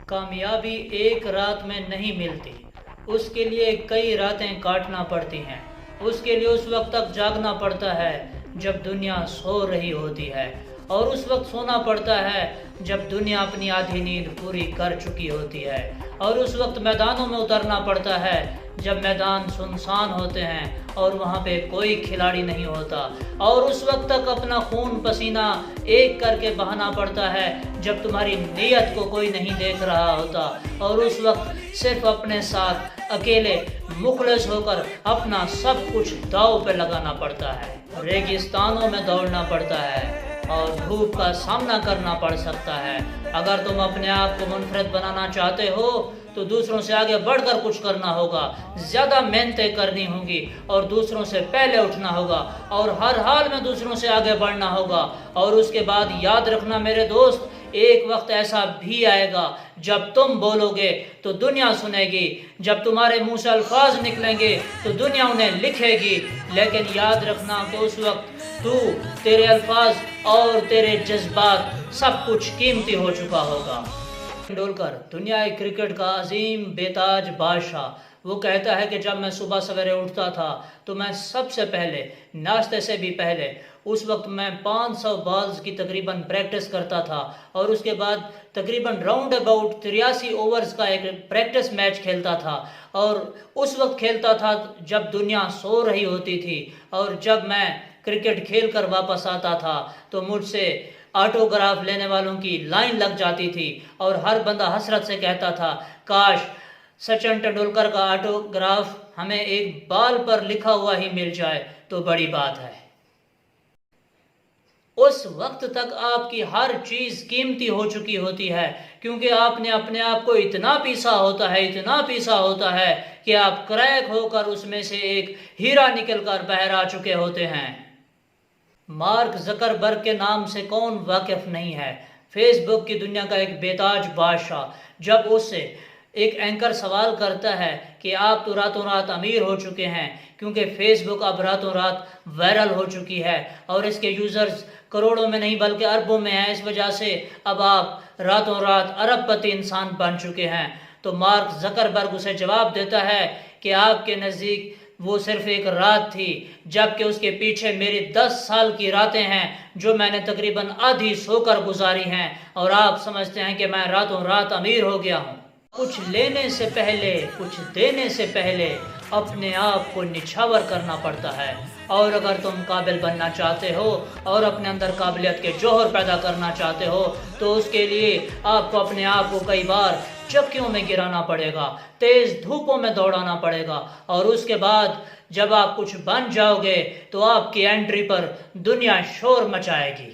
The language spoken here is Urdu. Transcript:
کامیابی ایک رات میں نہیں ملتی، اس کے لیے کئی راتیں کاٹنا پڑتی ہیں۔ اس کے لیے اس وقت تک جاگنا پڑتا ہے جب دنیا سو رہی ہوتی ہے، اور اس وقت سونا پڑتا ہے جب دنیا اپنی آدھی نیند پوری کر چکی ہوتی ہے، اور اس وقت میدانوں میں اترنا پڑتا ہے جب میدان سنسان ہوتے ہیں اور وہاں پہ کوئی کھلاڑی نہیں ہوتا، اور اس وقت تک اپنا خون پسینہ ایک کر کے بہانا پڑتا ہے جب تمہاری نیت کو کوئی نہیں دیکھ رہا ہوتا، اور اس وقت صرف اپنے ساتھ اکیلے مخلص ہو کر اپنا سب کچھ داؤ پہ لگانا پڑتا ہے۔ ریگستانوں میں دوڑنا پڑتا ہے اور دھوپ کا سامنا کرنا پڑ سکتا ہے۔ اگر تم اپنے آپ کو منفرد بنانا چاہتے ہو تو دوسروں سے آگے بڑھ کر کچھ کرنا ہوگا، زیادہ محنتیں کرنی ہوں گی، اور دوسروں سے پہلے اٹھنا ہوگا، اور ہر حال میں دوسروں سے آگے بڑھنا ہوگا۔ اور اس کے بعد یاد رکھنا میرے دوست، ایک وقت ایسا بھی آئے گا جب تم بولو گے تو دنیا سنے گی، جب تمہارے منہ سے الفاظ نکلیں گے تو دنیا انہیں لکھے گی، لیکن یاد رکھنا کہ اس وقت تیرے الفاظ اور تیرے جذبات سب کچھ قیمتی ہو چکا ہوگا۔ ٹنڈولکر دنیا کرکٹ کا عظیم بیتاج بادشاہ، وہ کہتا ہے کہ جب میں صبح سویرے اٹھتا تھا تو میں سب سے پہلے، ناشتے سے بھی پہلے، اس وقت میں 500 بالز کی تقریباً پریکٹس کرتا تھا، اور اس کے بعد تقریباً راؤنڈ اباؤٹ 83 اوورز کا ایک پریکٹس میچ کھیلتا تھا، اور اس وقت کھیلتا تھا جب دنیا سو رہی ہوتی تھی، اور جب میں کرکٹ کھیل کر واپس آتا تھا تو مجھ سے آٹوگراف لینے والوں کی لائن لگ جاتی تھی، اور ہر بندہ حسرت سے کہتا تھا کاش سچن ٹنڈولکر کا آٹوگراف ہمیں ایک بال پر لکھا ہوا ہی مل جائے تو بڑی بات ہے۔ اس وقت تک آپ کی ہر چیز قیمتی ہو چکی ہوتی ہے، کیونکہ آپ نے اپنے آپ کو اتنا پیسا ہوتا ہے کہ آپ کریک ہو کر اس میں سے ایک ہیرا نکل کر باہر آ چکے ہوتے ہیں۔ مارک زکربرگ کے نام سے کون واقف نہیں ہے؟ فیس بک کی دنیا کا ایک بیتاج بادشاہ، جب اس سے ایک اینکر سوال کرتا ہے کہ آپ تو راتوں رات امیر ہو چکے ہیں، کیونکہ فیس بک اب راتوں رات وائرل ہو چکی ہے اور اس کے یوزرز کروڑوں میں نہیں بلکہ اربوں میں ہیں، اس وجہ سے اب آپ راتوں رات ارب پتی انسان بن چکے ہیں، تو مارک زکربرگ اسے جواب دیتا ہے کہ آپ کے نزدیک وہ صرف ایک رات تھی، جبکہ اس کے پیچھے میری 10 سال کی راتیں ہیں جو میں نے تقریباً آدھی سو کر گزاری ہیں، اور آپ سمجھتے ہیں کہ میں راتوں رات امیر ہو گیا ہوں۔ کچھ لینے سے پہلے، کچھ دینے سے پہلے اپنے آپ کو نچھاور کرنا پڑتا ہے، اور اگر تم قابل بننا چاہتے ہو اور اپنے اندر قابلیت کے جوہر پیدا کرنا چاہتے ہو تو اس کے لیے آپ کو اپنے آپ کو کئی بار چکیوں میں گرانا پڑے گا، تیز دھوپوں میں دوڑانا پڑے گا، اور اس کے بعد جب آپ کچھ بن جاؤ گے تو آپ کی انٹری پر دنیا شور مچائے گی۔